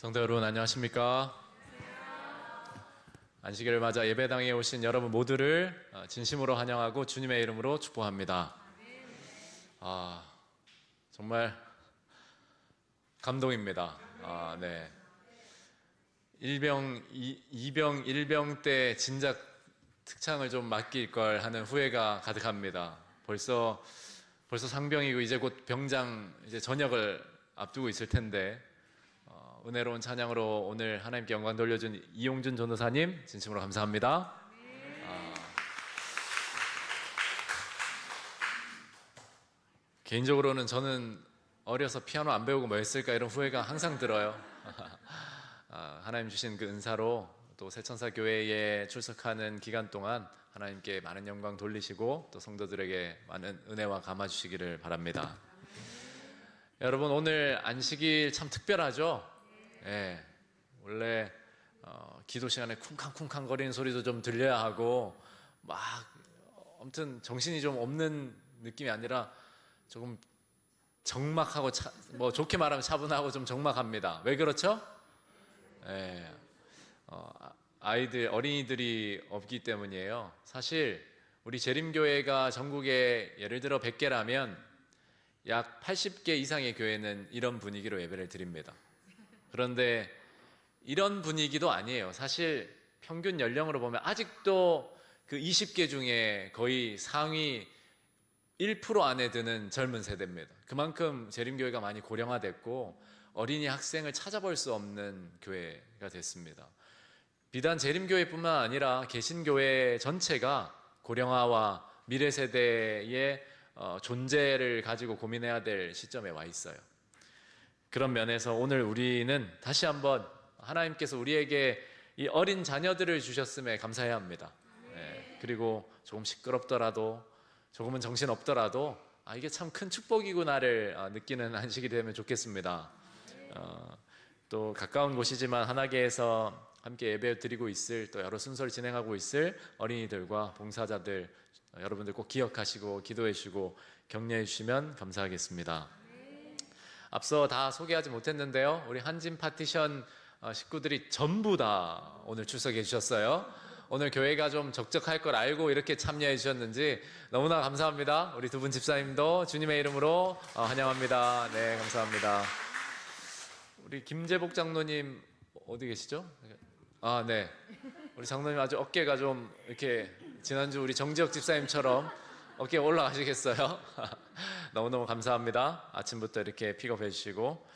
성도 여러분 안녕하십니까? 안식일을 맞아 예배당에 오신 여러분 모두를 진심으로 환영하고 주님의 이름으로 축복합니다. 정말 감동입니다. 네. 이병 1병 때 진작 특창을 좀 맡길 걸 하는 후회가 가득합니다. 벌써 상병이고 이제 곧 병장 이제 전역을 앞두고 있을 텐데 은혜로운 찬양으로 오늘 하나님께 영광 돌려준 이용준 전도사님 진심으로 감사합니다. 개인적으로는 저는 어려서 피아노 안 배우고 뭐 했을까 이런 후회가 항상 들어요. 하나님 주신 그 은사로 또 새천사 교회에 출석하는 기간 동안 하나님께 많은 영광 돌리시고 또 성도들에게 많은 은혜와 감화 주시기를 바랍니다. 여러분 오늘 안식일 참 특별하죠? 네, 원래 기도 시간에 쿵쾅쿵쾅 거리는 소리도 좀 들려야 하고 막 아무튼 정신이 좀 없는 느낌이 아니라 조금 적막하고 뭐 좋게 말하면 차분하고 좀 적막합니다. 왜 그렇죠? 네, 어린이들이 없기 때문이에요. 사실 우리 재림교회가 전국에 예를 들어 100개라면 약 80개 이상의 교회는 이런 분위기로 예배를 드립니다. 그런데 이런 분위기도 아니에요. 사실 평균 연령으로 보면 아직도 그 20개 중에 거의 상위 1% 안에 드는 젊은 세대입니다. 그만큼 재림교회가 많이 고령화됐고 어린이 학생을 찾아볼 수 없는 교회가 됐습니다. 비단 재림교회뿐만 아니라 개신교회 전체가 고령화와 미래 세대의 존재를 가지고 고민해야 될 시점에 와 있어요. 그런 면에서 오늘 우리는 다시 한번 하나님께서 우리에게 이 어린 자녀들을 주셨음에 감사해야 합니다. 네, 그리고 조금 시끄럽더라도 조금은 정신없더라도 이게 참 큰 축복이구나를 느끼는 안식이 되면 좋겠습니다. 또 가까운 곳이지만 하나교에서 함께 예배 드리고 있을 또 여러 순서를 진행하고 있을 어린이들과 봉사자들 여러분들 꼭 기억하시고 기도해 주시고 격려해 주시면 감사하겠습니다. 앞서 다 소개하지 못했는데요, 우리 한진 파티션 식구들이 전부 다 오늘 출석해 주셨어요. 오늘 교회가 좀 적적할 걸 알고 이렇게 참여해 주셨는지 너무나 감사합니다. 우리 두 분 집사님도 주님의 이름으로 환영합니다. 네, 감사합니다. 우리 김재복 장로님 어디 계시죠? 네. 우리 장로님 아주 어깨가 좀 이렇게 지난주 우리 정지혁 집사님처럼 어깨 올라가시겠어요? 너무너무 감사합니다. 아침부터 이렇게 픽업해 주시고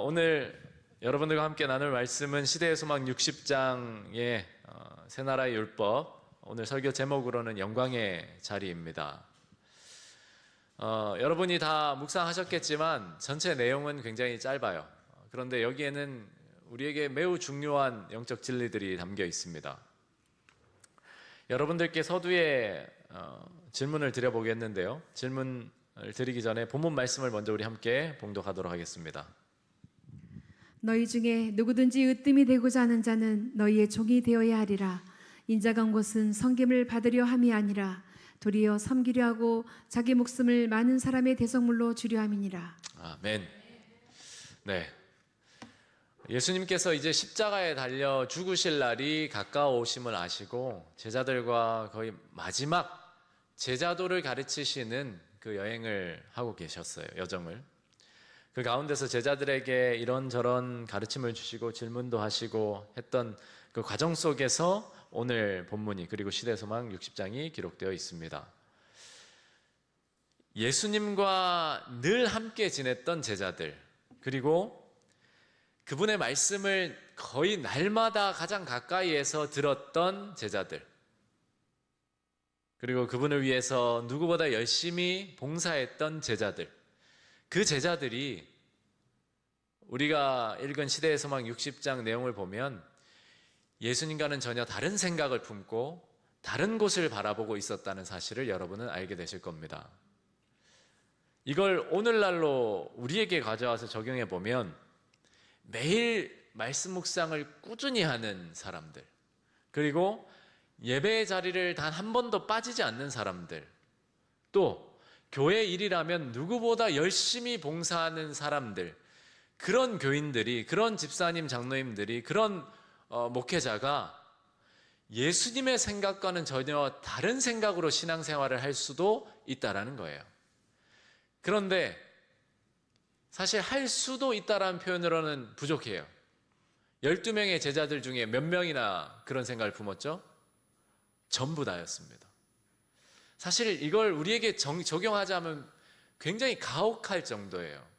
오늘 여러분들과 함께 나눌 말씀은 시대의 소망 60장의 새나라의 율법, 오늘 설교 제목으로는 영광의 자리입니다. 여러분이 다 묵상하셨겠지만 전체 내용은 굉장히 짧아요. 그런데 여기에는 우리에게 매우 중요한 영적 진리들이 담겨 있습니다. 여러분들께 서두에 질문을 드려보겠는데요, 질문을 드리기 전에 본문 말씀을 먼저 우리 함께 봉독하도록 하겠습니다. 너희 중에 누구든지 으뜸이 되고자 하는 자는 너희의 종이 되어야 하리라. 인자가 온 것은 섬김을 받으려 함이 아니라 도리어 섬기려 하고 자기 목숨을 많은 사람의 대성물로 주려 함이니라. 아멘. 네, 예수님께서 이제 십자가에 달려 죽으실 날이 가까워오심을 아시고 제자들과 거의 마지막 제자도를 가르치시는 그 여행을 하고 계셨어요. 여정을. 그 가운데서 제자들에게 이런저런 가르침을 주시고 질문도 하시고 했던 그 과정 속에서 오늘 본문이 그리고 시대소망 60장이 기록되어 있습니다. 예수님과 늘 함께 지냈던 제자들, 그리고 그분의 말씀을 거의 날마다 가장 가까이에서 들었던 제자들, 그리고 그분을 위해서 누구보다 열심히 봉사했던 제자들, 그 제자들이 우리가 읽은 시대의 소망 60장 내용을 보면 예수님과는 전혀 다른 생각을 품고 다른 곳을 바라보고 있었다는 사실을 여러분은 알게 되실 겁니다. 이걸 오늘날로 우리에게 가져와서 적용해 보면 매일 말씀 묵상을 꾸준히 하는 사람들, 그리고 예배의 자리를 단 한 번도 빠지지 않는 사람들, 또 교회 일이라면 누구보다 열심히 봉사하는 사람들, 그런 교인들이, 그런 집사님, 장로님들이, 그런 목회자가 예수님의 생각과는 전혀 다른 생각으로 신앙생활을 할 수도 있다라는 거예요. 그런데 사실 할 수도 있다라는 표현으로는 부족해요. 12명의 제자들 중에 몇 명이나 그런 생각을 품었죠? 전부 다였습니다. 사실 이걸 우리에게 적용하자면 굉장히 가혹할 정도예요.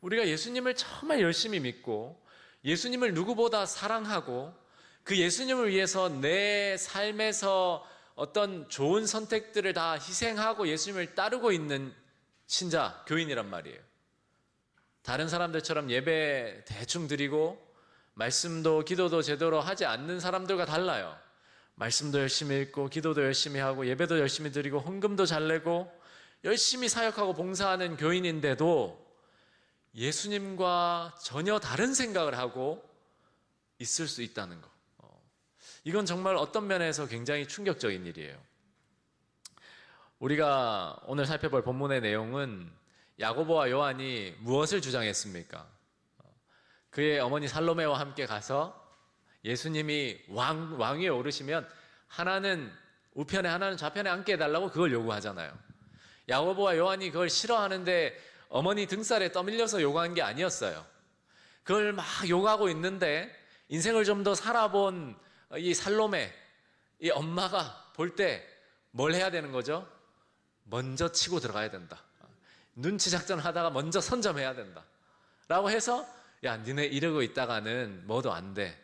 우리가 예수님을 정말 열심히 믿고 예수님을 누구보다 사랑하고 그 예수님을 위해서 내 삶에서 어떤 좋은 선택들을 다 희생하고 예수님을 따르고 있는 신자, 교인이란 말이에요. 다른 사람들처럼 예배 대충 드리고 말씀도 기도도 제대로 하지 않는 사람들과 달라요. 말씀도 열심히 읽고 기도도 열심히 하고 예배도 열심히 드리고 헌금도 잘 내고 열심히 사역하고 봉사하는 교인인데도 예수님과 전혀 다른 생각을 하고 있을 수 있다는 거. 이건 정말 어떤 면에서 굉장히 충격적인 일이에요. 우리가 오늘 살펴볼 본문의 내용은 야고보와 요한이 무엇을 주장했습니까? 그의 어머니 살로메와 함께 가서 예수님이 왕 위에 오르시면 하나는 우편에 하나는 좌편에 앉게 해달라고 그걸 요구하잖아요. 야고보와 요한이 그걸 싫어하는데 어머니 등살에 떠밀려서 요구한 게 아니었어요. 그걸 막 요구하고 있는데 인생을 좀 더 살아본 이 살로메, 이 엄마가 볼 때 뭘 해야 되는 거죠? 먼저 치고 들어가야 된다. 눈치 작전 하다가 먼저 선점해야 된다. 라고 해서 야, 니네 이러고 있다가는 뭐도 안 돼.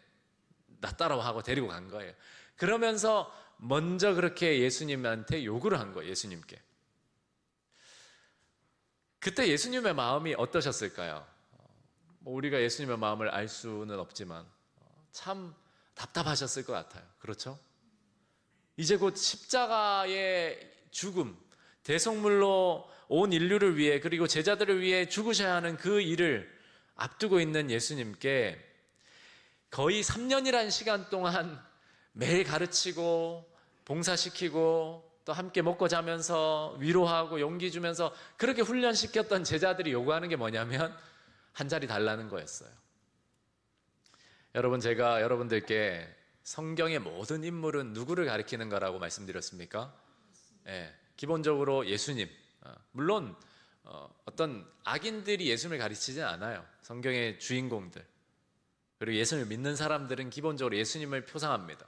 나 따라와 하고 데리고 간 거예요. 그러면서 먼저 그렇게 예수님한테 요구를 한 거예요. 예수님께. 그때 예수님의 마음이 어떠셨을까요? 우리가 예수님의 마음을 알 수는 없지만 참 답답하셨을 것 같아요. 그렇죠? 이제 곧 십자가의 죽음, 대속물로 온 인류를 위해 그리고 제자들을 위해 죽으셔야 하는 그 일을 앞두고 있는 예수님께 거의 3년이라는 시간 동안 매일 가르치고 봉사시키고 또 함께 먹고 자면서 위로하고 용기 주면서 그렇게 훈련시켰던 제자들이 요구하는 게 뭐냐면 한 자리 달라는 거였어요. 여러분, 제가 여러분들께 성경의 모든 인물은 누구를 가리키는 거라고 말씀드렸습니까? 기본적으로 예수님. 물론 어떤 악인들이 예수님을 가르치진 않아요. 성경의 주인공들 그리고 예수님을 믿는 사람들은 기본적으로 예수님을 표상합니다.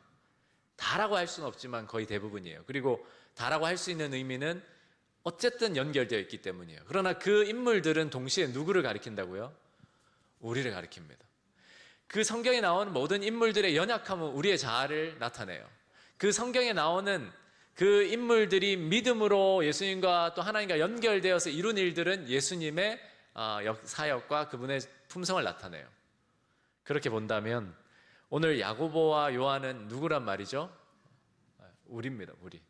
다라고 할 수는 없지만 거의 대부분이에요. 그리고 다라고 할 수 있는 의미는 어쨌든 연결되어 있기 때문이에요. 그러나 그 인물들은 동시에 누구를 가리킨다고요? 우리를 가리킵니다. 그 성경에 나오는 모든 인물들의 연약함은 우리의 자아를 나타내요. 그 성경에 나오는 그 인물들이 믿음으로 예수님과 또 하나님과 연결되어서 이룬 일들은 예수님의 사역과 그분의 품성을 나타내요. 그렇게 본다면 오늘 야고보와 요한은 누구란 말이죠? 우리입니다. 우리.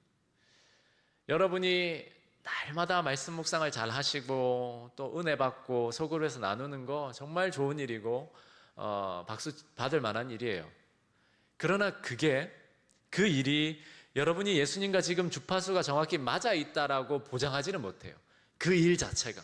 여러분이 날마다 말씀 묵상을 잘 하시고 또 은혜 받고 소그룹에서 나누는 거 정말 좋은 일이고 박수 받을 만한 일이에요. 그러나 그 일이 여러분이 예수님과 지금 주파수가 정확히 맞아 있다라고 보장하지는 못해요. 그 일 자체가.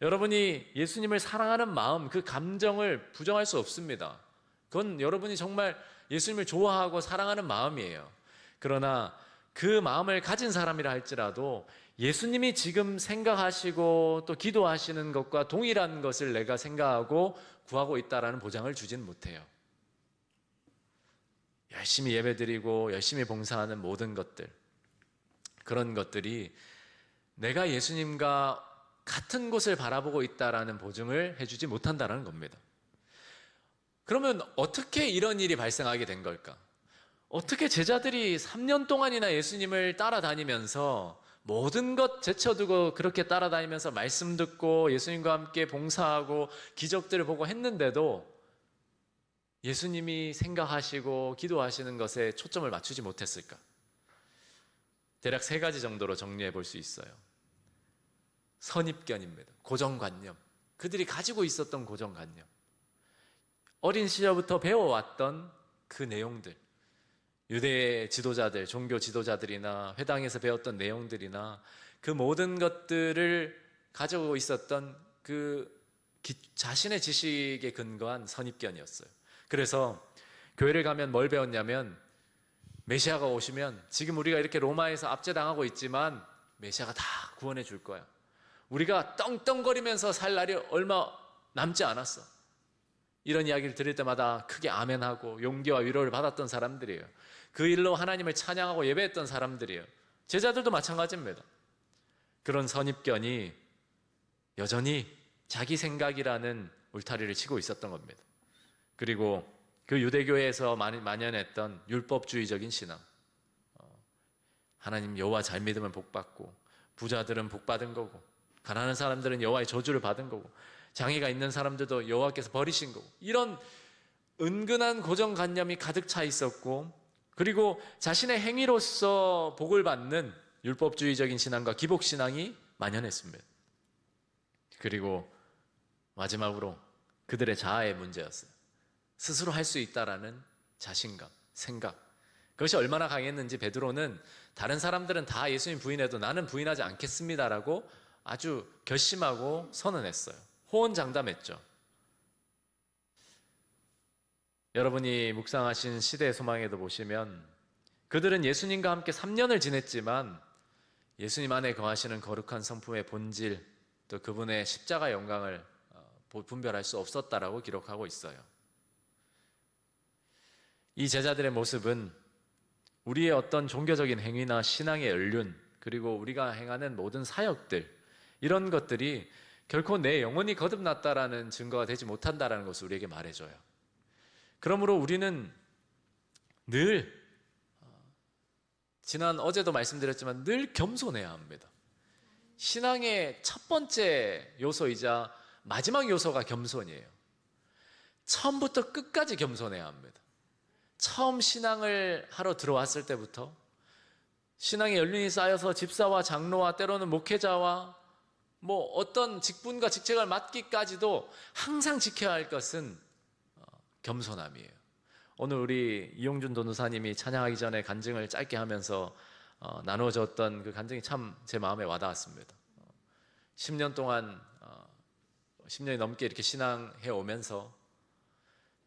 여러분이 예수님을 사랑하는 마음, 그 감정을 부정할 수 없습니다. 그건 여러분이 정말 예수님을 좋아하고 사랑하는 마음이에요. 그러나 그 마음을 가진 사람이라 할지라도 예수님이 지금 생각하시고 또 기도하시는 것과 동일한 것을 내가 생각하고 구하고 있다라는 보장을 주진 못해요. 열심히 예배드리고 열심히 봉사하는 모든 것들, 그런 것들이 내가 예수님과 같은 곳을 바라보고 있다라는 보증을 해주지 못한다는 겁니다. 그러면 어떻게 이런 일이 발생하게 된 걸까? 어떻게 제자들이 3년 동안이나 예수님을 따라다니면서 모든 것 제쳐두고 그렇게 따라다니면서 말씀 듣고 예수님과 함께 봉사하고 기적들을 보고 했는데도 예수님이 생각하시고 기도하시는 것에 초점을 맞추지 못했을까? 대략 3가지 정도로 정리해 볼 수 있어요. 선입견입니다. 고정관념. 그들이 가지고 있었던 고정관념. 어린 시절부터 배워왔던 그 내용들. 유대 지도자들, 종교 지도자들이나 회당에서 배웠던 내용들이나 그 모든 것들을 가지고 있었던 그 자신의 지식에 근거한 선입견이었어요. 그래서 교회를 가면 뭘 배웠냐면 메시아가 오시면 지금 우리가 이렇게 로마에서 압제당하고 있지만 메시아가 다 구원해 줄 거야. 우리가 떵떵거리면서 살 날이 얼마 남지 않았어. 이런 이야기를 들을 때마다 크게 아멘하고 용기와 위로를 받았던 사람들이에요. 그 일로 하나님을 찬양하고 예배했던 사람들이에요. 제자들도 마찬가지입니다. 그런 선입견이 여전히 자기 생각이라는 울타리를 치고 있었던 겁니다. 그리고 그 유대교회에서 만연했던 율법주의적인 신앙, 하나님 여호와 잘 믿으면 복받고 부자들은 복받은 거고 가난한 사람들은 여호와의 저주를 받은 거고 장애가 있는 사람들도 여호와께서 버리신 거고, 이런 은근한 고정관념이 가득 차 있었고, 그리고 자신의 행위로서 복을 받는 율법주의적인 신앙과 기복신앙이 만연했습니다. 그리고 마지막으로 그들의 자아의 문제였어요. 스스로 할 수 있다라는 자신감, 생각. 그것이 얼마나 강했는지 베드로는 다른 사람들은 다 예수님 부인해도 나는 부인하지 않겠습니다라고 아주 결심하고 선언했어요. 호언장담했죠. 여러분이 묵상하신 시대의 소망에도 보시면 그들은 예수님과 함께 3년을 지냈지만 예수님 안에 거하시는 거룩한 성품의 본질, 또 그분의 십자가 영광을 분별할 수 없었다라고 기록하고 있어요. 이 제자들의 모습은 우리의 어떤 종교적인 행위나 신앙의 연륜, 그리고 우리가 행하는 모든 사역들, 이런 것들이 결코 내 영혼이 거듭났다라는 증거가 되지 못한다라는 것을 우리에게 말해줘요. 그러므로 우리는 늘, 어제도 말씀드렸지만 늘 겸손해야 합니다. 신앙의 첫 번째 요소이자 마지막 요소가 겸손이에요. 처음부터 끝까지 겸손해야 합니다. 처음 신앙을 하러 들어왔을 때부터 신앙의 연륜이 쌓여서 집사와 장로와 때로는 목회자와 어떤 직분과 직책을 맡기까지도 항상 지켜야 할 것은 겸손함이에요. 오늘 우리 이용준 도노사님이 찬양하기 전에 간증을 짧게 하면서 나누어졌던 그 간증이 참 제 마음에 와닿았습니다. 10년 동안 10년이 넘게 이렇게 신앙해 오면서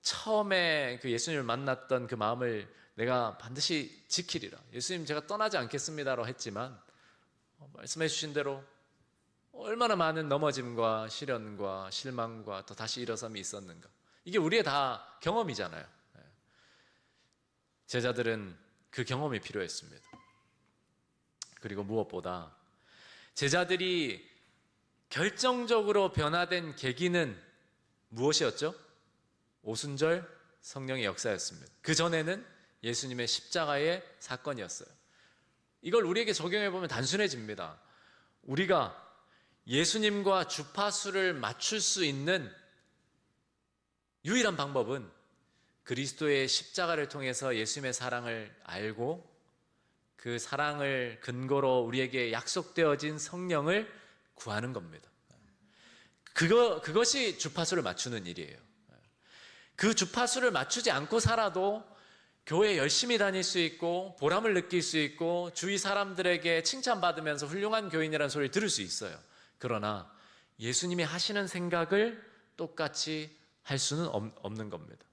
처음에 그 예수님을 만났던 그 마음을 내가 반드시 지키리라, 예수님 제가 떠나지 않겠습니다라고 했지만 말씀해 주신 대로 얼마나 많은 넘어짐과 시련과 실망과 또 다시 일어섬이 있었는가. 이게 우리의 다 경험이잖아요. 제자들은 그 경험이 필요했습니다. 그리고 무엇보다 제자들이 결정적으로 변화된 계기는 무엇이었죠? 오순절 성령의 역사였습니다. 그 전에는 예수님의 십자가의 사건이었어요. 이걸 우리에게 적용해 보면 단순해집니다. 우리가 예수님과 주파수를 맞출 수 있는 유일한 방법은 그리스도의 십자가를 통해서 예수님의 사랑을 알고 그 사랑을 근거로 우리에게 약속되어진 성령을 구하는 겁니다. 그것이 주파수를 맞추는 일이에요. 그 주파수를 맞추지 않고 살아도 교회 열심히 다닐 수 있고 보람을 느낄 수 있고 주위 사람들에게 칭찬받으면서 훌륭한 교인이라는 소리를 들을 수 있어요. 그러나 예수님이 하시는 생각을 똑같이 할 수는 없는 겁니다.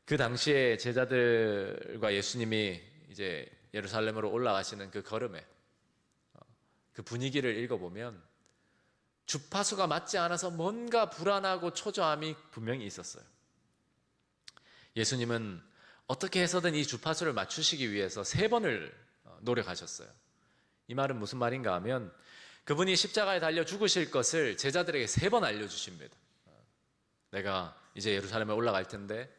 그 당시에 제자들과 예수님이 이제 예루살렘으로 올라가시는 그 걸음에 그 분위기를 읽어보면 주파수가 맞지 않아서 뭔가 불안하고 초조함이 분명히 있었어요. 예수님은 어떻게 해서든 이 주파수를 맞추시기 위해서 3번을 노력하셨어요. 이 말은 무슨 말인가 하면 그분이 십자가에 달려 죽으실 것을 제자들에게 3번 알려주십니다. 내가 이제 예루살렘에 올라갈 텐데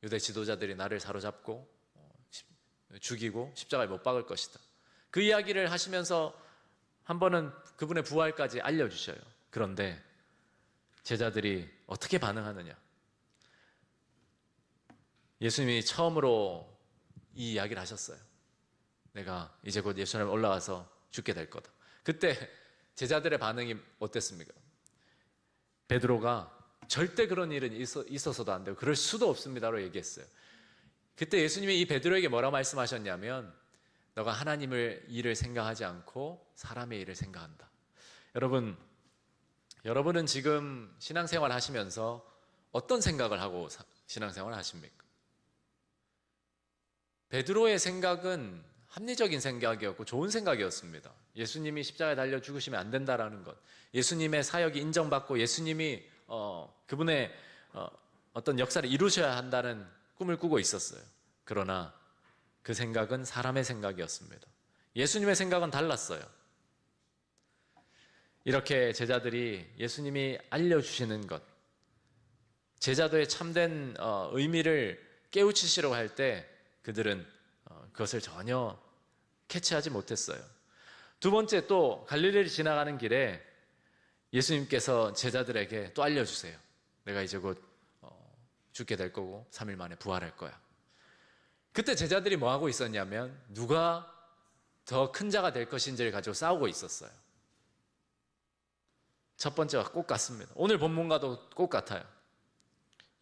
유대 지도자들이 나를 사로잡고 죽이고 십자가에 못 박을 것이다. 그 이야기를 하시면서 한 번은 그분의 부활까지 알려주셔요. 그런데 제자들이 어떻게 반응하느냐? 예수님이 처음으로 이 이야기를 하셨어요. 내가 이제 곧 예루살렘에 올라가서 죽게 될 거다. 그때 제자들의 반응이 어땠습니까? 베드로가 절대 그런 일은 있어서도 안 되고 그럴 수도 없습니다로 얘기했어요. 그때 예수님이 이 베드로에게 뭐라 말씀하셨냐면 너가 하나님의 일을 생각하지 않고 사람의 일을 생각한다. 여러분, 여러분은 지금 신앙생활 하시면서 어떤 생각을 하고 신앙생활 하십니까? 베드로의 생각은 합리적인 생각이었고 좋은 생각이었습니다. 예수님이 십자가에 달려 죽으시면 안 된다라는 것, 예수님의 사역이 인정받고 예수님이 그분의 어떤 역사를 이루셔야 한다는 꿈을 꾸고 있었어요. 그러나 그 생각은 사람의 생각이었습니다. 예수님의 생각은 달랐어요. 이렇게 제자들이 예수님이 알려주시는 것, 제자도의 참된 의미를 깨우치시려고 할 때 그들은 그것을 전혀 캐치하지 못했어요. 두 번째, 또 갈릴리를 지나가는 길에 예수님께서 제자들에게 또 알려주세요. 내가 이제 곧 죽게 될 거고 3일 만에 부활할 거야. 그때 제자들이 뭐 하고 있었냐면 누가 더 큰 자가 될 것인지를 가지고 싸우고 있었어요. 첫 번째가 꼭 같습니다. 오늘 본문과도 꼭 같아요.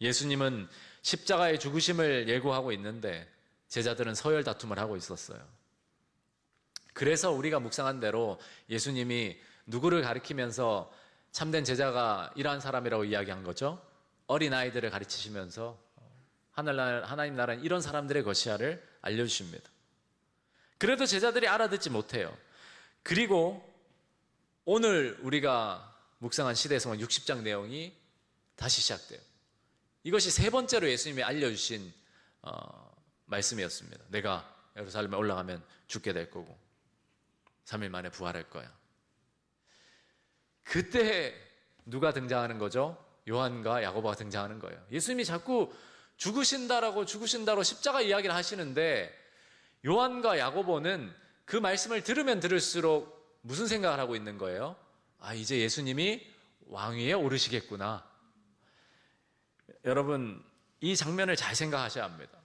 예수님은 십자가의 죽으심을 예고하고 있는데 제자들은 서열 다툼을 하고 있었어요. 그래서 우리가 묵상한 대로 예수님이 누구를 가리키면서 참된 제자가 이러한 사람이라고 이야기한 거죠? 어린아이들을 가르치시면서 하나님 나라는 이런 사람들의 것이야를 알려주십니다. 그래도 제자들이 알아듣지 못해요. 그리고 오늘 우리가 묵상한 시대성은 60장 내용이 다시 시작돼요. 이것이 세 번째로 예수님이 알려주신 말씀이었습니다. 내가 예루살렘에 올라가면 죽게 될 거고 3일 만에 부활할 거야. 그때 누가 등장하는 거죠? 요한과 야고보가 등장하는 거예요. 예수님이 자꾸 죽으신다고 십자가 이야기를 하시는데 요한과 야고보는 그 말씀을 들으면 들을수록 무슨 생각을 하고 있는 거예요? 아, 이제 예수님이 왕위에 오르시겠구나. 여러분, 이 장면을 잘 생각하셔야 합니다.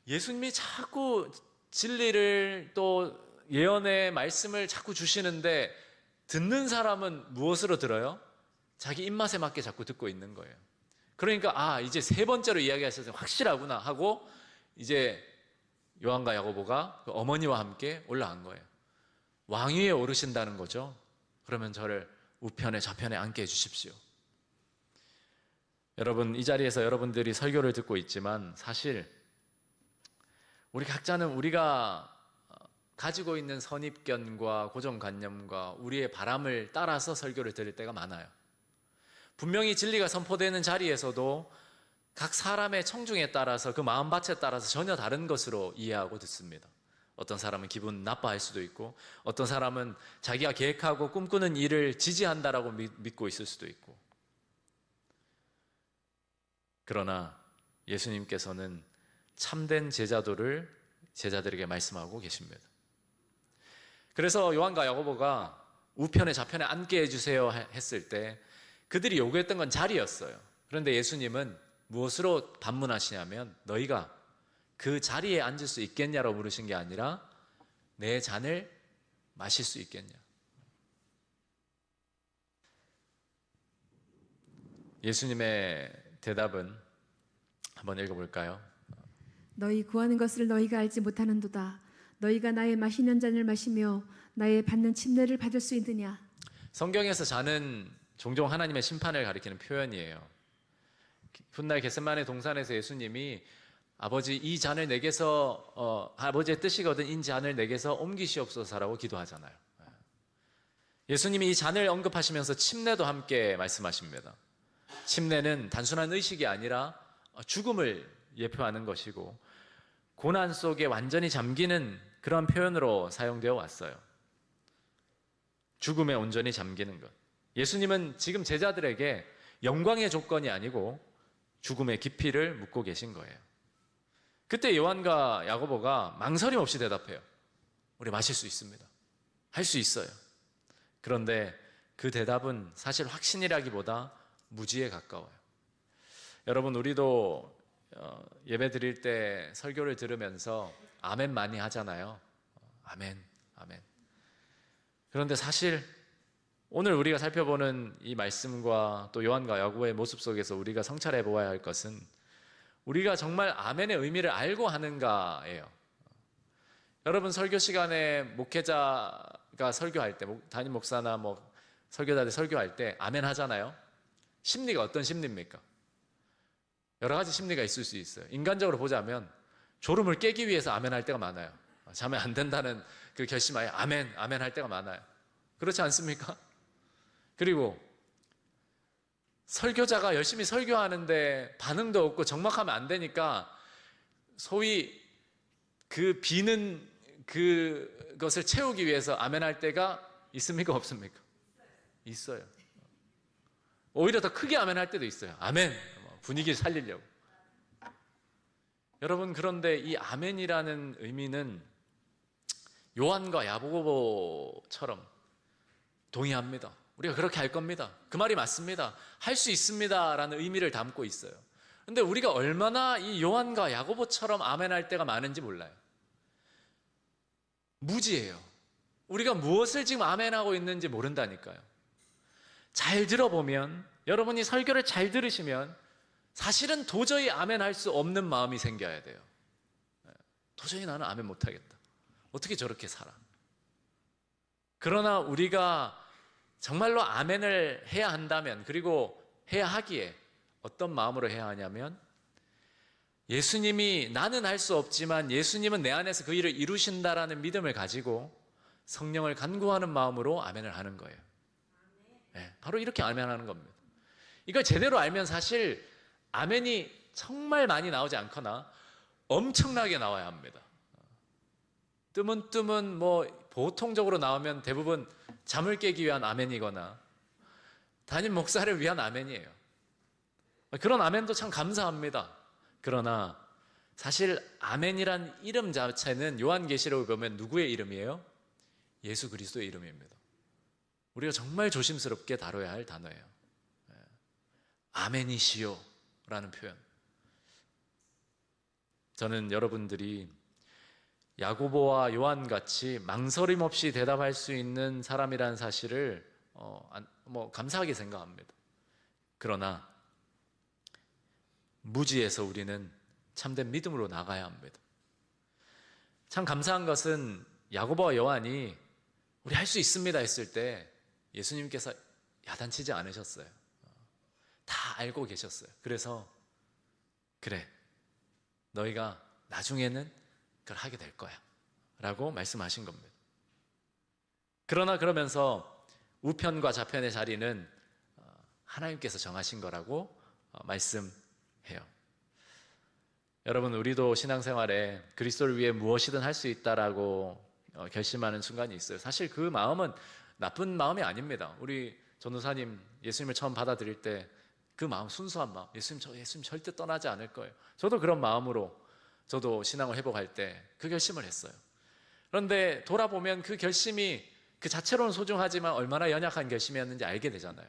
예수님이 자꾸 진리를 또 예언의 말씀을 자꾸 주시는데 듣는 사람은 무엇으로 들어요? 자기 입맛에 맞게 자꾸 듣고 있는 거예요. 그러니까 이제 세 번째로 이야기하셔서 확실하구나 하고 이제 요한과 야고보가 그 어머니와 함께 올라간 거예요. 왕위에 오르신다는 거죠. 그러면 저를 우편에 좌편에 앉게 해주십시오. 여러분, 이 자리에서 여러분들이 설교를 듣고 있지만 사실 우리 각자는 우리가 가지고 있는 선입견과 고정관념과 우리의 바람을 따라서 설교를 들을 때가 많아요. 분명히 진리가 선포되는 자리에서도 각 사람의 청중에 따라서 그 마음밭에 따라서 전혀 다른 것으로 이해하고 듣습니다. 어떤 사람은 기분 나빠할 수도 있고 어떤 사람은 자기가 계획하고 꿈꾸는 일을 지지한다라고 믿고 있을 수도 있고. 그러나 예수님께서는 참된 제자도를 제자들에게 말씀하고 계십니다. 그래서 요한과 야고보가 우편에 좌편에 앉게 해주세요 했을 때 그들이 요구했던 건 자리였어요. 그런데 예수님은 무엇으로 반문하시냐면 너희가 그 자리에 앉을 수 있겠냐라고 물으신 게 아니라 내 잔을 마실 수 있겠냐. 예수님의 대답은 한번 읽어볼까요? 너희 구하는 것을 너희가 알지 못하는도다. 너희가 나의 마시는 잔을 마시며 나의 받는 침례를 받을 수 있느냐. 성경에서 잔은 종종 하나님의 심판을 가리키는 표현이에요. 훗날 겟세마네 동산에서 예수님이 아버지 이 잔을 내게서 아버지의 뜻이거든 이 잔을 내게서 옮기시옵소서라고 기도하잖아요. 예수님이 이 잔을 언급하시면서 침례도 함께 말씀하십니다. 침례는 단순한 의식이 아니라 죽음을 예표하는 것이고 고난 속에 완전히 잠기는 그런 표현으로 사용되어 왔어요. 죽음에 온전히 잠기는 것. 예수님은 지금 제자들에게 영광의 조건이 아니고 죽음의 깊이를 묻고 계신 거예요. 그때 요한과 야고보가 망설임 없이 대답해요. 우리 마실 수 있습니다. 할 수 있어요. 그런데 그 대답은 사실 확신이라기보다 무지에 가까워요. 여러분, 우리도 예배 드릴 때 설교를 들으면서 아멘 많이 하잖아요. 아멘, 아멘. 그런데 사실 오늘 우리가 살펴보는 이 말씀과 또 요한과 야고보의 모습 속에서 우리가 성찰해 보아야 할 것은 우리가 정말 아멘의 의미를 알고 하는가예요. 여러분, 설교 시간에 목회자가 설교할 때 담임 목사나 설교자들 설교할 때 아멘 하잖아요. 심리가 어떤 심리입니까? 여러 가지 심리가 있을 수 있어요. 인간적으로 보자면 졸음을 깨기 위해서 아멘 할 때가 많아요. 자면 안 된다는 그 결심하에 아멘, 아멘 할 때가 많아요. 그렇지 않습니까? 그리고 설교자가 열심히 설교하는데 반응도 없고 정막하면 안 되니까 소위 그 비는 그것을 채우기 위해서 아멘 할 때가 있습니까? 없습니까? 있어요. 오히려 더 크게 아멘 할 때도 있어요. 아멘! 분위기를 살리려고. 여러분, 그런데 이 아멘이라는 의미는 요한과 야고보처럼 동의합니다. 우리가 그렇게 할 겁니다. 그 말이 맞습니다. 할 수 있습니다 라는 의미를 담고 있어요. 근데 우리가 얼마나 이 요한과 야고보처럼 아멘할 때가 많은지 몰라요. 무지해요. 우리가 무엇을 지금 아멘하고 있는지 모른다니까요. 잘 들어보면, 여러분이 설교를 잘 들으시면 사실은 도저히 아멘할 수 없는 마음이 생겨야 돼요. 도저히 나는 아멘 못하겠다. 어떻게 저렇게 살아? 그러나 우리가 정말로 아멘을 해야 한다면, 그리고 해야 하기에 어떤 마음으로 해야 하냐면, 예수님이 나는 할 수 없지만 예수님은 내 안에서 그 일을 이루신다라는 믿음을 가지고 성령을 간구하는 마음으로 아멘을 하는 거예요. 네, 바로 이렇게 아멘하는 겁니다. 이걸 제대로 알면 사실 아멘이 정말 많이 나오지 않거나 엄청나게 나와야 합니다. 뜨문뜨문 보통적으로 나오면 대부분 잠을 깨기 위한 아멘이거나 담임 목사를 위한 아멘이에요. 그런 아멘도 참 감사합니다. 그러나 사실 아멘이란 이름 자체는 요한계시록을 보면 누구의 이름이에요? 예수 그리스도의 이름입니다. 우리가 정말 조심스럽게 다뤄야 할 단어예요. 아멘이시요 라는 표현. 저는 여러분들이 야고보와 요한같이 망설임 없이 대답할 수 있는 사람이라는 사실을 감사하게 생각합니다. 그러나 무지에서 우리는 참된 믿음으로 나가야 합니다. 참 감사한 것은 야고보와 요한이 우리 할 수 있습니다 했을 때 예수님께서 야단치지 않으셨어요. 다 알고 계셨어요. 그래서 그래, 너희가 나중에는 그걸 하게 될 거야 라고 말씀하신 겁니다. 그러나 그러면서 우편과 좌편의 자리는 하나님께서 정하신 거라고 말씀해요. 여러분, 우리도 신앙생활에 그리스도를 위해 무엇이든 할 수 있다라고 결심하는 순간이 있어요. 사실 그 마음은 나쁜 마음이 아닙니다. 우리 전도사님 예수님을 처음 받아들일 때 그 마음, 순수한 마음, 예수님 절대 떠나지 않을 거예요. 저도 그런 마음으로 저도 신앙을 회복할 때 그 결심을 했어요. 그런데 돌아보면 그 결심이 그 자체로는 소중하지만 얼마나 연약한 결심이었는지 알게 되잖아요.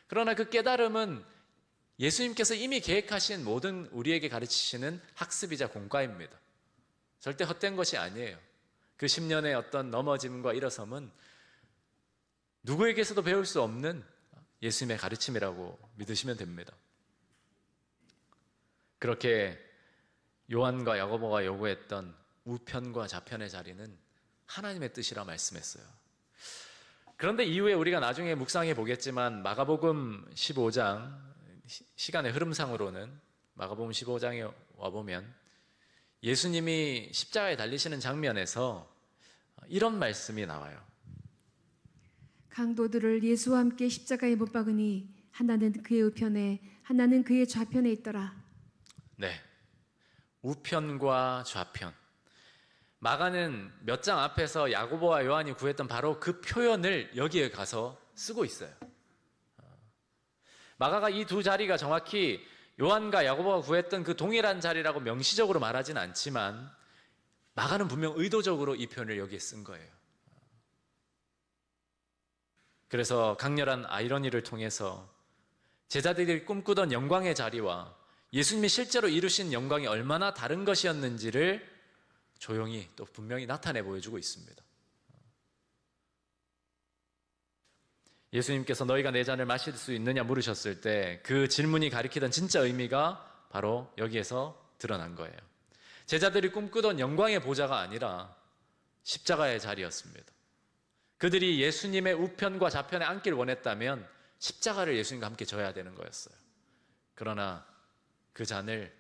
그러나 그 깨달음은 예수님께서 이미 계획하신 모든 우리에게 가르치시는 학습이자 공과입니다. 절대 헛된 것이 아니에요. 그 10년의 어떤 넘어짐과 일어섬은 누구에게서도 배울 수 없는 예수님의 가르침이라고 믿으시면 됩니다. 그렇게 요한과 야고보가 요구했던 우편과 좌편의 자리는 하나님의 뜻이라 말씀했어요. 그런데 이후에 우리가 나중에 묵상해 보겠지만 마가복음 15장, 시간의 흐름상으로는 마가복음 15장에 와보면 예수님이 십자가에 달리시는 장면에서 이런 말씀이 나와요. 강도들을 예수와 함께 십자가에 못 박으니 하나는 그의 우편에 하나는 그의 좌편에 있더라. 네, 우편과 좌편. 마가는 몇 장 앞에서 야고보와 요한이 구했던 바로 그 표현을 여기에 가서 쓰고 있어요. 마가가 이 두 자리가 정확히 요한과 야고보가 구했던 그 동일한 자리라고 명시적으로 말하진 않지만 마가는 분명 의도적으로 이 표현을 여기에 쓴 거예요. 그래서 강렬한 아이러니를 통해서 제자들이 꿈꾸던 영광의 자리와 예수님이 실제로 이루신 영광이 얼마나 다른 것이었는지를 조용히 또 분명히 나타내 보여주고 있습니다. 예수님께서 너희가 내 잔을 마실 수 있느냐 물으셨을 때 그 질문이 가리키던 진짜 의미가 바로 여기에서 드러난 거예요. 제자들이 꿈꾸던 영광의 보좌가 아니라 십자가의 자리였습니다. 그들이 예수님의 우편과 좌편에 앉기를 원했다면 십자가를 예수님과 함께 져야 되는 거였어요. 그러나 그 잔을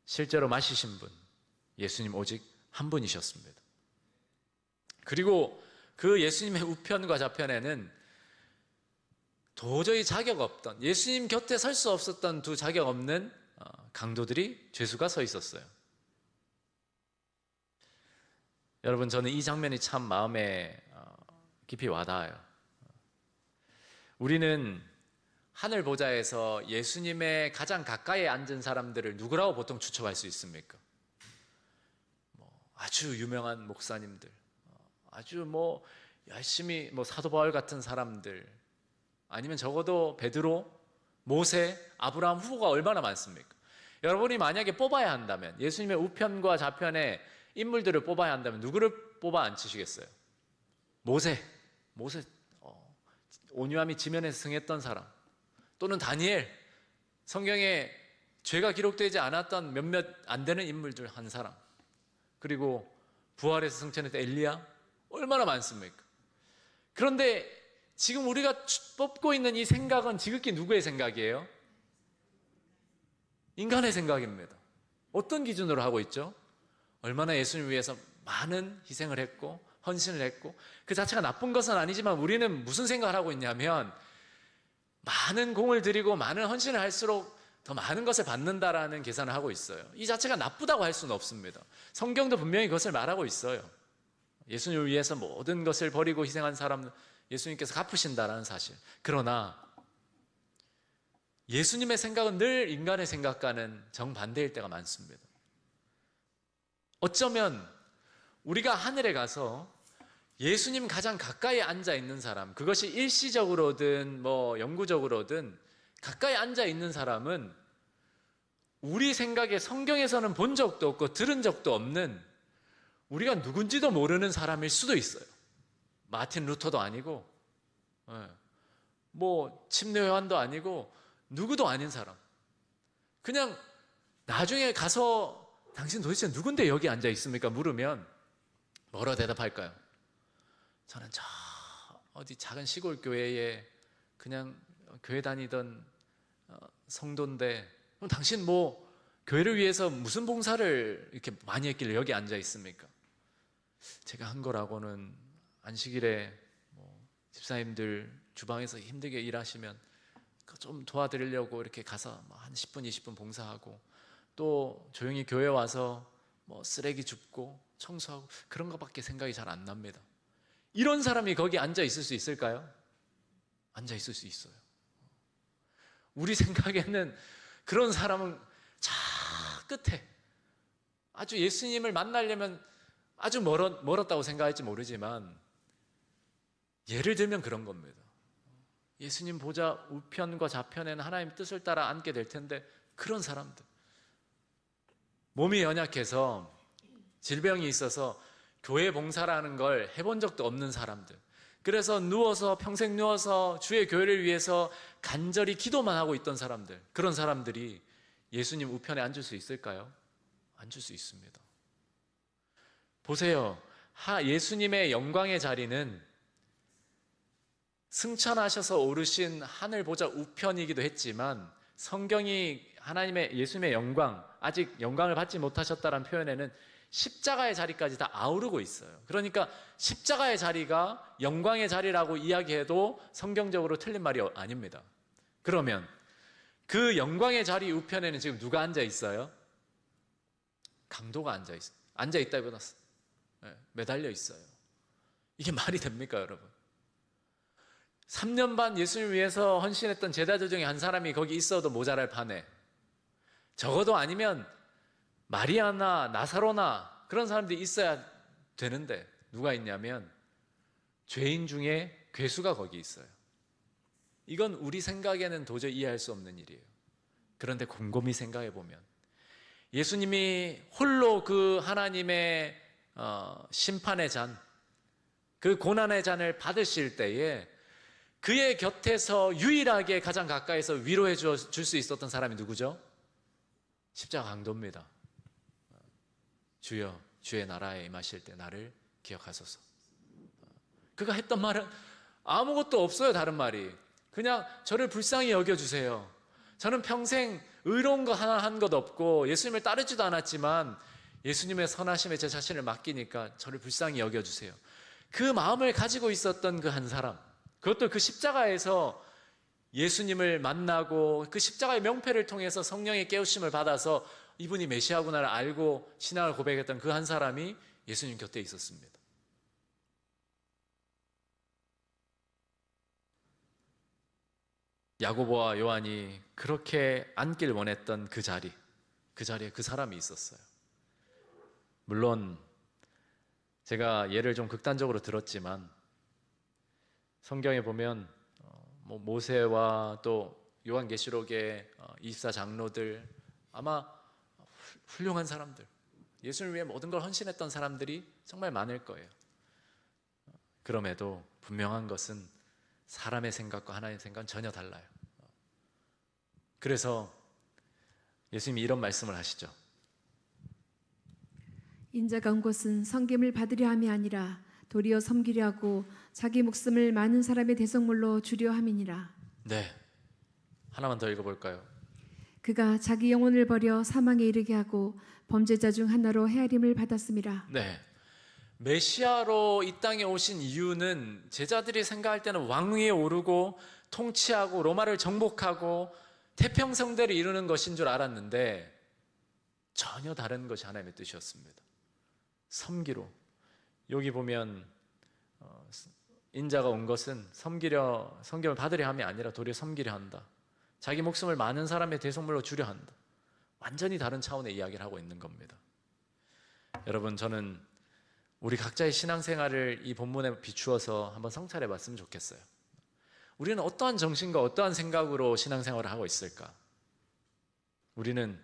실제로 마시신 분, 예수님 오직 한 분이셨습니다. 그리고 그 예수님의 우편과 좌편에는 도저히 자격 없던, 예수님 곁에 설 수 없었던 두 자격 없는 강도들이 죄수가 서 있었어요. 여러분, 저는 이 장면이 참 마음에 깊이 와닿아요. 우리는 하늘 보좌에서 예수님의 가장 가까이에 앉은 사람들을 누구라고 보통 추측할 수 있습니까? 아주 유명한 목사님들, 아주 열심히 사도 바울 같은 사람들, 아니면 적어도 베드로, 모세, 아브라함 후보가 얼마나 많습니까? 여러분이 만약에 뽑아야 한다면, 예수님의 우편과 좌편에 인물들을 뽑아야 한다면 누구를 뽑아 앉히시겠어요? 모세, 온유함이 지면에서 승했던 사람, 또는 다니엘, 성경에 죄가 기록되지 않았던 몇몇 안 되는 인물 중 한 사람, 그리고 부활에서 승천했던 엘리야, 얼마나 많습니까? 그런데 지금 우리가 뽑고 있는 이 생각은 지극히 누구의 생각이에요? 인간의 생각입니다. 어떤 기준으로 하고 있죠? 얼마나 예수님을 위해서 많은 희생을 했고 헌신을 했고, 그 자체가 나쁜 것은 아니지만 우리는 무슨 생각을 하고 있냐면, 많은 공을 들이고 많은 헌신을 할수록 더 많은 것을 받는다라는 계산을 하고 있어요. 이 자체가 나쁘다고 할 수는 없습니다. 성경도 분명히 그것을 말하고 있어요. 예수님을 위해서 모든 것을 버리고 희생한 사람 예수님께서 갚으신다라는 사실. 그러나 예수님의 생각은 늘 인간의 생각과는 정반대일 때가 많습니다. 어쩌면 우리가 하늘에 가서 예수님 가장 가까이 앉아 있는 사람, 그것이 일시적으로든 영구적으로든 가까이 앉아 있는 사람은 우리 생각에 성경에서는 본 적도 없고 들은 적도 없는, 우리가 누군지도 모르는 사람일 수도 있어요. 마틴 루터도 아니고 침례 요한도 아니고 누구도 아닌 사람. 그냥 나중에 가서 당신 도대체 누군데 여기 앉아 있습니까? 물으면 뭐라 대답할까요? 저는 저 어디 작은 시골 교회에 그냥 교회 다니던 성도인데, 그럼 당신 교회를 위해서 무슨 봉사를 이렇게 많이 했길래 여기 앉아 있습니까? 제가 한 거라고는 안식일에 집사님들 주방에서 힘들게 일하시면 좀 도와드리려고 이렇게 가서 한 10분, 20분 봉사하고, 또 조용히 교회 와서 쓰레기 줍고 청소하고, 그런 것밖에 생각이 잘 안 납니다. 이런 사람이 거기 앉아 있을 수 있을까요? 앉아 있을 수 있어요. 우리 생각에는 그런 사람은 저 끝에, 아주 예수님을 만나려면 아주 멀었다고 생각할지 모르지만, 예를 들면 그런 겁니다. 예수님 보좌 우편과 좌편에는 하나님 뜻을 따라 앉게 될 텐데, 그런 사람들, 몸이 연약해서 질병이 있어서 교회 봉사라는 걸 해본 적도 없는 사람들, 그래서 평생 누워서 주의 교회를 위해서 간절히 기도만 하고 있던 사람들, 그런 사람들이 예수님 우편에 앉을 수 있을까요? 앉을 수 있습니다. 보세요. 예수님의 영광의 자리는 승천하셔서 오르신 하늘 보좌 우편이기도 했지만, 성경이 예수님의 영광, 아직 영광을 받지 못하셨다는 표현에는 십자가의 자리까지 다 아우르고 있어요. 그러니까 십자가의 자리가 영광의 자리라고 이야기해도 성경적으로 틀린 말이 아닙니다. 그러면 그 영광의 자리 우편에는 지금 누가 앉아 있어요? 강도가 앉아 있어요. 앉아 있다기보다 매달려 있어요. 이게 말이 됩니까, 여러분? 3년 반 예수님을 위해서 헌신했던 제자들 중에 한 사람이 거기 있어도 모자랄 판에, 적어도 아니면 마리아나 나사로나 그런 사람들이 있어야 되는데 누가 있냐면 죄인 중에 괴수가 거기 있어요. 이건 우리 생각에는 도저히 이해할 수 없는 일이에요. 그런데 곰곰이 생각해 보면 예수님이 홀로 그 하나님의 심판의 잔, 그 고난의 잔을 받으실 때에 그의 곁에서 유일하게 가장 가까이서 위로해 줄 수 있었던 사람이 누구죠? 십자가 강도입니다. 주여, 주의 나라에 임하실 때 나를 기억하소서. 그가 했던 말은 아무것도 없어요. 다른 말이. 그냥 저를 불쌍히 여겨주세요. 저는 평생 의로운 거 하나 한 것 없고 예수님을 따르지도 않았지만 예수님의 선하심에 제 자신을 맡기니까 저를 불쌍히 여겨주세요. 그 마음을 가지고 있었던 그 한 사람, 그것도 그 십자가에서 예수님을 만나고 그 십자가의 명패를 통해서 성령의 깨우침을 받아서 이분이 메시아구나를 알고 신앙을 고백했던 그 한 사람이 예수님 곁에 있었습니다. 야고보와 요한이 그렇게 앉길 원했던 그 자리에 그 사람이 있었어요. 물론 제가 예를 좀 극단적으로 들었지만 성경에 보면 모세와 또 요한계시록의 24장로들 아마 훌륭한 사람들, 예수를 위해 모든 걸 헌신했던 사람들이 정말 많을 거예요. 그럼에도 분명한 것은 사람의 생각과 하나님의 생각은 전혀 달라요. 그래서 예수님이 이런 말씀을 하시죠. 인자가 온 곳은 섬김을 받으려 함이 아니라 도리어 섬기려 하고 자기 목숨을 많은 사람의 대속물로 주려 함이니라. 네, 하나만 더 읽어볼까요? 그가 자기 영혼을 버려 사망에 이르게 하고 범죄자 중 하나로 헤아림을 받았음이라. 네, 메시아로 이 땅에 오신 이유는 제자들이 생각할 때는 왕위에 오르고 통치하고 로마를 정복하고 태평성대를 이루는 것인 줄 알았는데 전혀 다른 것이 하나님의 뜻이었습니다. 섬기로. 여기 보면 인자가 온 것은 섬김을 받으려 함이 아니라 도리어 섬기려 한다. 자기 목숨을 많은 사람의 대속물로 주려 한다. 완전히 다른 차원의 이야기를 하고 있는 겁니다. 여러분, 저는 우리 각자의 신앙생활을 이 본문에 비추어서 한번 성찰해 봤으면 좋겠어요. 우리는 어떠한 정신과 어떠한 생각으로 신앙생활을 하고 있을까? 우리는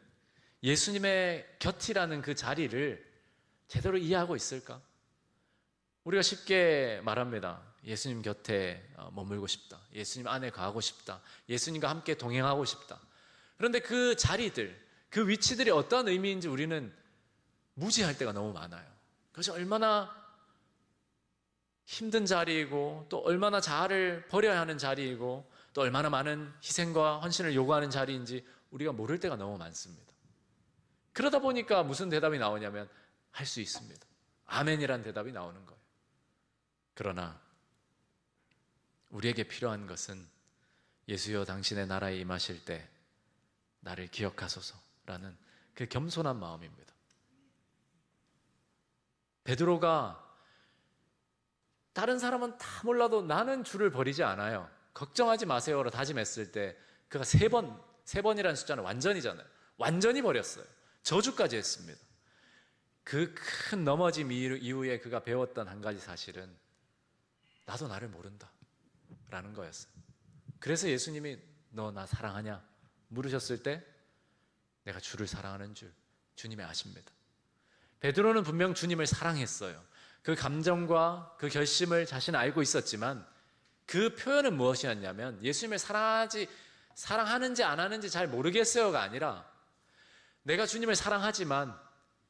예수님의 곁이라는 그 자리를 제대로 이해하고 있을까? 우리가 쉽게 말합니다. 예수님 곁에 머물고 싶다. 예수님 안에 가고 싶다. 예수님과 함께 동행하고 싶다. 그런데 그 자리들, 그 위치들이 어떠한 의미인지 우리는 무지할 때가 너무 많아요. 그것이 얼마나 힘든 자리이고 또 얼마나 자아를 버려야 하는 자리이고 또 얼마나 많은 희생과 헌신을 요구하는 자리인지 우리가 모를 때가 너무 많습니다. 그러다 보니까 무슨 대답이 나오냐면 할 수 있습니다. 아멘이란 대답이 나오는 거예요. 그러나 우리에게 필요한 것은 예수여 당신의 나라에 임하실 때 나를 기억하소서라는 그 겸손한 마음입니다. 베드로가 다른 사람은 다 몰라도 나는 주를 버리지 않아요. 걱정하지 마세요로 다짐했을 때 그가 세 번이라는 숫자는 완전이잖아요. 완전히 버렸어요. 저주까지 했습니다. 그 큰 넘어짐 이후에 그가 배웠던 한 가지 사실은 나도 나를 모른다 라는 거였어요. 그래서 예수님이 너 나 사랑하냐 물으셨을 때 내가 주를 사랑하는 줄 주님이 아십니다. 베드로는 분명 주님을 사랑했어요. 그 감정과 그 결심을 자신은 알고 있었지만 그 표현은 무엇이었냐면 예수님을 사랑하는지 안 하는지 잘 모르겠어요가 아니라 내가 주님을 사랑하지만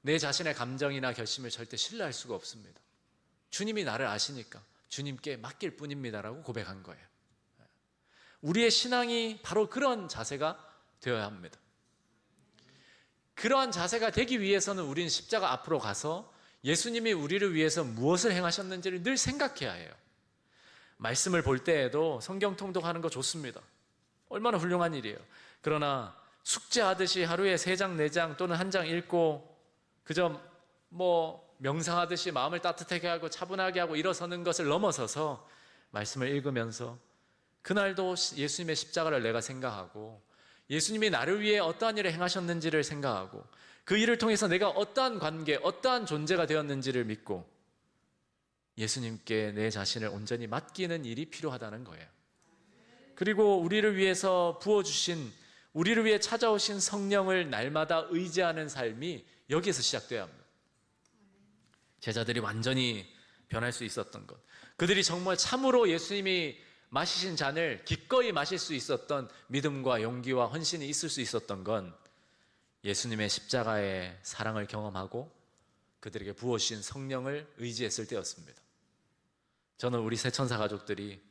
내 자신의 감정이나 결심을 절대 신뢰할 수가 없습니다. 주님이 나를 아시니까 주님께 맡길 뿐입니다라고 고백한 거예요. 우리의 신앙이 바로 그런 자세가 되어야 합니다. 그러한 자세가 되기 위해서는 우리는 십자가 앞으로 가서 예수님이 우리를 위해서 무엇을 행하셨는지를 늘 생각해야 해요. 말씀을 볼 때에도 성경 통독하는 거 좋습니다. 얼마나 훌륭한 일이에요. 그러나 숙제하듯이 하루에 3장, 4장 또는 1장 읽고 그저 명상하듯이 마음을 따뜻하게 하고 차분하게 하고 일어서는 것을 넘어서서 말씀을 읽으면서 그날도 예수님의 십자가를 내가 생각하고 예수님이 나를 위해 어떠한 일을 행하셨는지를 생각하고 그 일을 통해서 내가 어떠한 관계, 어떠한 존재가 되었는지를 믿고 예수님께 내 자신을 온전히 맡기는 일이 필요하다는 거예요. 그리고 우리를 위해서 부어주신, 우리를 위해 찾아오신 성령을 날마다 의지하는 삶이 여기에서 시작돼야 합니다. 제자들이 완전히 변할 수 있었던 것, 그들이 정말 참으로 예수님이 마시신 잔을 기꺼이 마실 수 있었던 믿음과 용기와 헌신이 있을 수 있었던 건 예수님의 십자가의 사랑을 경험하고 그들에게 부어주신 성령을 의지했을 때였습니다. 저는 우리 새천사 가족들이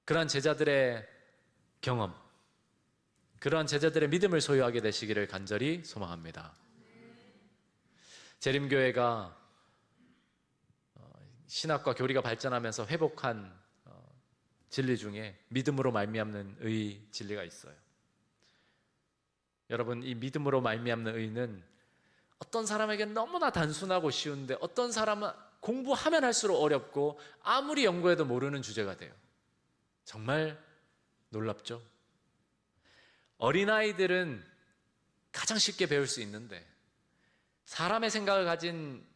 그러한 제자들의 경험, 그러한 제자들의 믿음을 소유하게 되시기를 간절히 소망합니다. 재림교회가 신학과 교리가 발전하면서 회복한 진리 중에 믿음으로 말미암는 의 진리가 있어요. 여러분, 이 믿음으로 말미암는 의는 어떤 사람에게 너무나 단순하고 쉬운데 어떤 사람은 공부하면 할수록 어렵고 아무리 연구해도 모르는 주제가 돼요. 정말 놀랍죠? 어린아이들은 가장 쉽게 배울 수 있는데 사람의 생각을 가진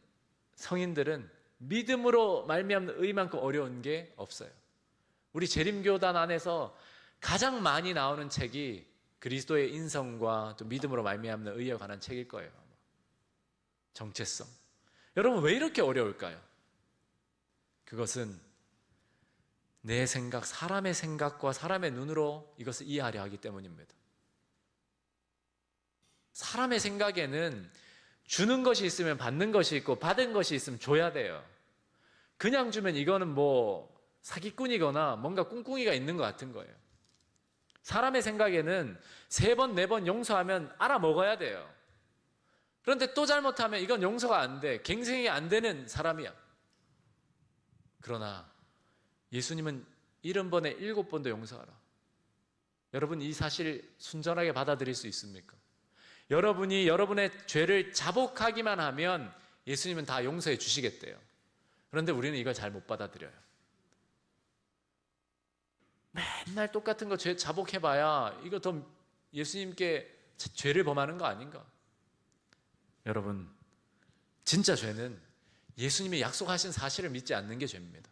성인들은 믿음으로 말미암는 의만큼 어려운 게 없어요. 우리 재림교단 안에서 가장 많이 나오는 책이 그리스도의 인성과 또 믿음으로 말미암는 의에 관한 책일 거예요. 정체성. 여러분, 왜 이렇게 어려울까요? 그것은 내 생각, 사람의 생각과 사람의 눈으로 이것을 이해하려 하기 때문입니다. 사람의 생각에는 주는 것이 있으면 받는 것이 있고 받은 것이 있으면 줘야 돼요. 그냥 주면 이거는 뭐 사기꾼이거나 뭔가 꿍꿍이가 있는 것 같은 거예요. 사람의 생각에는 3번, 4번 용서하면 알아먹어야 돼요. 그런데 또 잘못하면 이건 용서가 안 돼. 갱생이 안 되는 사람이야. 그러나 예수님은 70번에 7번도 용서하라. 여러분, 이 사실 순전하게 받아들일 수 있습니까? 여러분이 여러분의 죄를 자복하기만 하면 예수님은 다 용서해 주시겠대요. 그런데 우리는 이걸 잘 못 받아들여요. 맨날 똑같은 거 죄 자복해봐야 이거 더 예수님께 죄를 범하는 거 아닌가? 여러분, 진짜 죄는 예수님이 약속하신 사실을 믿지 않는 게 죄입니다.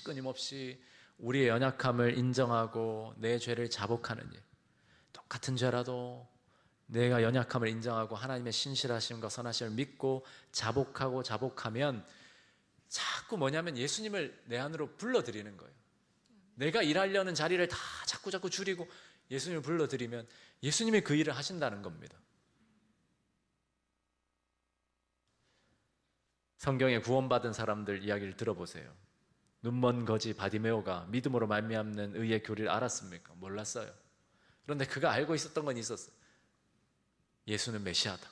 끊임없이 우리의 연약함을 인정하고 내 죄를 자복하는 일. 똑같은 죄라도 내가 연약함을 인정하고 하나님의 신실하심과 선하심을 믿고 자복하면 자꾸 뭐냐면 예수님을 내 안으로 불러들이는 거예요. 내가 일하려는 자리를 다 자꾸 줄이고 예수님을 불러들이면 예수님이 그 일을 하신다는 겁니다. 성경에 구원받은 사람들 이야기를 들어보세요. 눈먼 거지 바디메오가 믿음으로 말미암는 의의 교리를 알았습니까? 몰랐어요. 그런데 그가 알고 있었던 건 있었어요. 예수는 메시아다.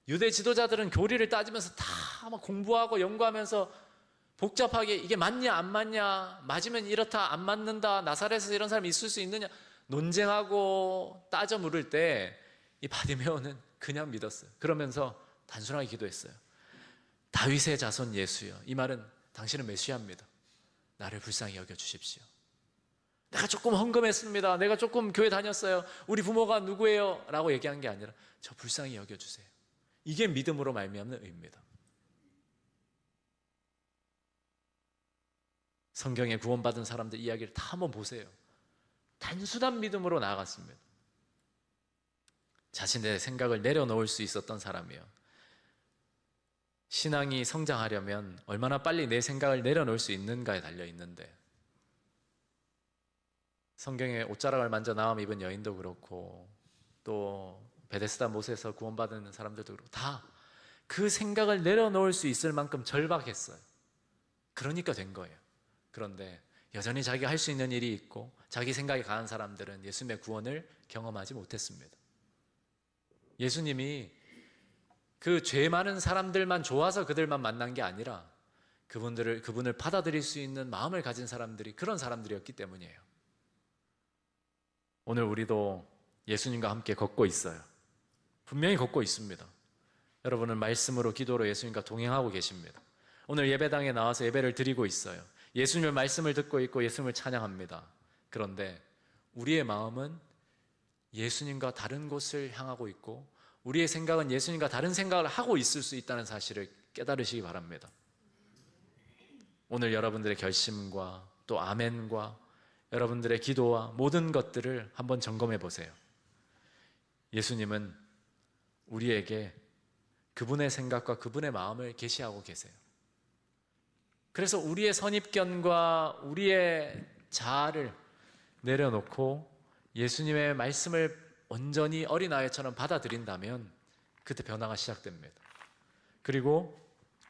유대 지도자들은 교리를 따지면서 다 막 공부하고 연구하면서 복잡하게 이게 맞냐 안 맞냐, 맞으면 이렇다 안 맞는다, 나사렛에서 이런 사람이 있을 수 있느냐 논쟁하고 따져 물을 때 이 바디메오는 그냥 믿었어요. 그러면서 단순하게 기도했어요. 다윗의 자손 예수여, 이 말은 당신은 메시아입니다. 나를 불쌍히 여겨주십시오. 내가 조금 헌금했습니다. 내가 조금 교회 다녔어요. 우리 부모가 누구예요? 라고 얘기한 게 아니라 저 불쌍히 여겨주세요. 이게 믿음으로 말미암는 의입니다. 성경에 구원받은 사람들 이야기를 다 한번 보세요. 단순한 믿음으로 나아갔습니다. 자신의 생각을 내려놓을 수 있었던 사람이에요. 신앙이 성장하려면 얼마나 빨리 내 생각을 내려놓을 수 있는가에 달려있는데, 성경에 옷자락을 만져 나음 입은 여인도 그렇고 또 베데스다 못에서 구원받은 사람들도 그렇고 다 그 생각을 내려놓을 수 있을 만큼 절박했어요. 그러니까 된 거예요. 그런데 여전히 자기가 할 수 있는 일이 있고 자기 생각이 강한 사람들은 예수님의 구원을 경험하지 못했습니다. 예수님이 그 죄 많은 사람들만 좋아서 그들만 만난 게 아니라 그분을 받아들일 수 있는 마음을 가진 사람들이 그런 사람들이었기 때문이에요. 오늘 우리도 예수님과 함께 걷고 있어요. 분명히 걷고 있습니다. 여러분은 말씀으로 기도로 예수님과 동행하고 계십니다. 오늘 예배당에 나와서 예배를 드리고 있어요. 예수님의 말씀을 듣고 있고 예수님을 찬양합니다. 그런데 우리의 마음은 예수님과 다른 곳을 향하고 있고 우리의 생각은 예수님과 다른 생각을 하고 있을 수 있다는 사실을 깨달으시기 바랍니다. 오늘 여러분들의 결심과 또 아멘과 여러분들의 기도와 모든 것들을 한번 점검해 보세요. 예수님은 우리에게 그분의 생각과 그분의 마음을 계시하고 계세요. 그래서 우리의 선입견과 우리의 자아를 내려놓고 예수님의 말씀을 온전히 어린아이처럼 받아들인다면 그때 변화가 시작됩니다. 그리고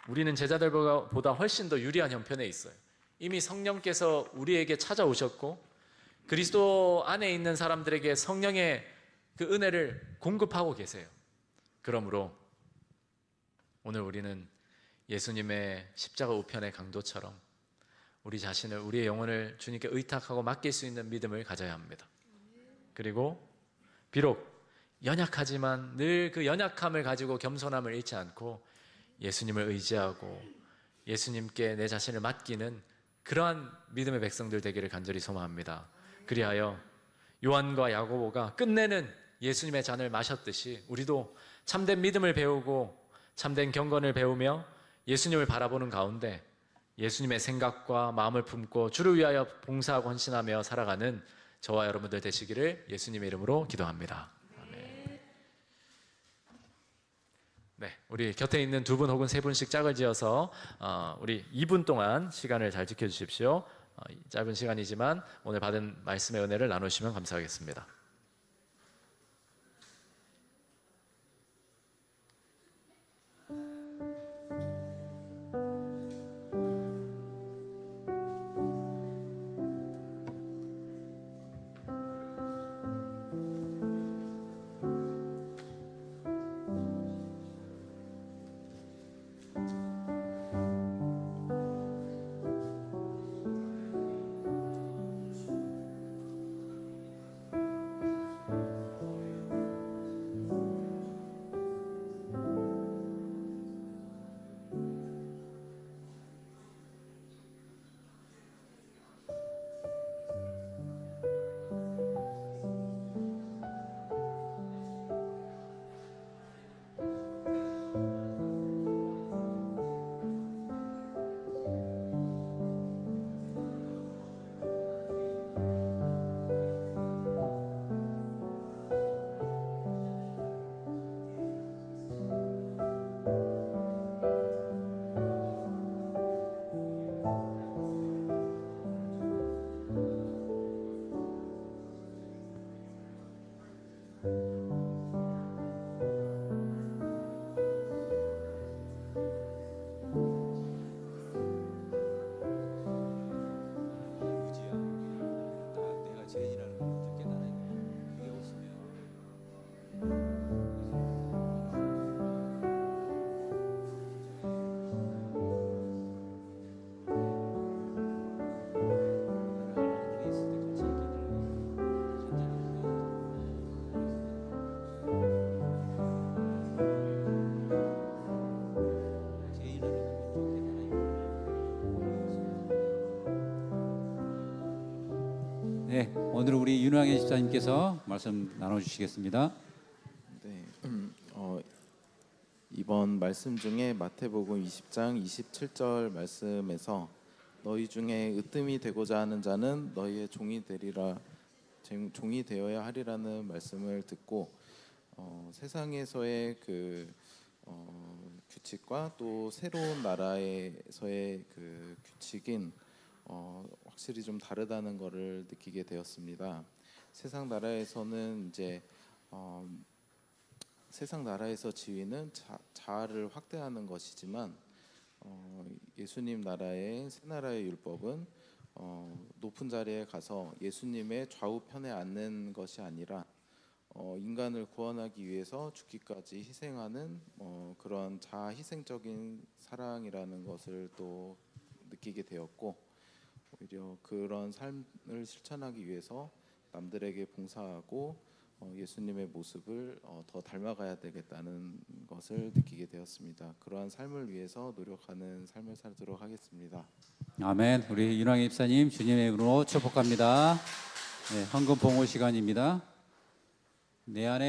우리는 제자들보다 훨씬 더 유리한 형편에 있어요. 이미 성령께서 우리에게 찾아오셨고 그리스도 안에 있는 사람들에게 성령의 그 은혜를 공급하고 계세요. 그러므로 오늘 우리는 예수님의 십자가 우편의 강도처럼 우리 자신을, 우리의 영혼을 주님께 의탁하고 맡길 수 있는 믿음을 가져야 합니다. 그리고 비록 연약하지만 늘 그 연약함을 가지고 겸손함을 잃지 않고 예수님을 의지하고 예수님께 내 자신을 맡기는 그러한 믿음의 백성들 되기를 간절히 소망합니다. 그리하여 요한과 야고보가 끝내는 예수님의 잔을 마셨듯이 우리도 참된 믿음을 배우고 참된 경건을 배우며 예수님을 바라보는 가운데 예수님의 생각과 마음을 품고 주를 위하여 봉사하고 헌신하며 살아가는 저와 여러분들 되시기를 예수님의 이름으로 기도합니다. 아멘. 네, 우리 곁에 있는 두 분 혹은 세 분씩 짝을 지어서 우리 2분 동안 시간을 잘 지켜주십시오. 짧은 시간이지만 오늘 받은 말씀의 은혜를 나누시면 감사하겠습니다. 네, 오늘 우리 윤왕의 집사님께서 말씀 나눠주시겠습니다. 네, 이번 말씀 중에 마태복음 20장 27절 말씀에서 너희 중에 으뜸이 되고자 하는 자는 너희의 종이 되리라, 종이 되어야 하리라는 말씀을 듣고 세상에서의 그 규칙과 또 새로운 나라에서의 그 규칙인 확실히 좀 다르다는 것을 느끼게 되었습니다. 세상 나라에서는 이제 세상 나라에서 지위는 자아를 확대하는 것이지만 예수님 나라의 새 나라의 율법은 높은 자리에 가서 예수님의 좌우편에 앉는 것이 아니라 인간을 구원하기 위해서 죽기까지 희생하는 그런 자아 희생적인 사랑이라는 것을 또 느끼게 되었고, 오히려 그런 삶을 실천하기 위해서 남들에게 봉사하고 예수님의 모습을 더 닮아가야 되겠다는 것을 느끼게 되었습니다. 그러한 삶을 위해서 노력하는 삶을 살도록 하겠습니다. 아멘. 우리 윤왕의 집사님 주님의 이름으로 축복합니다. 네, 헌금 봉헌 시간입니다. 내 안에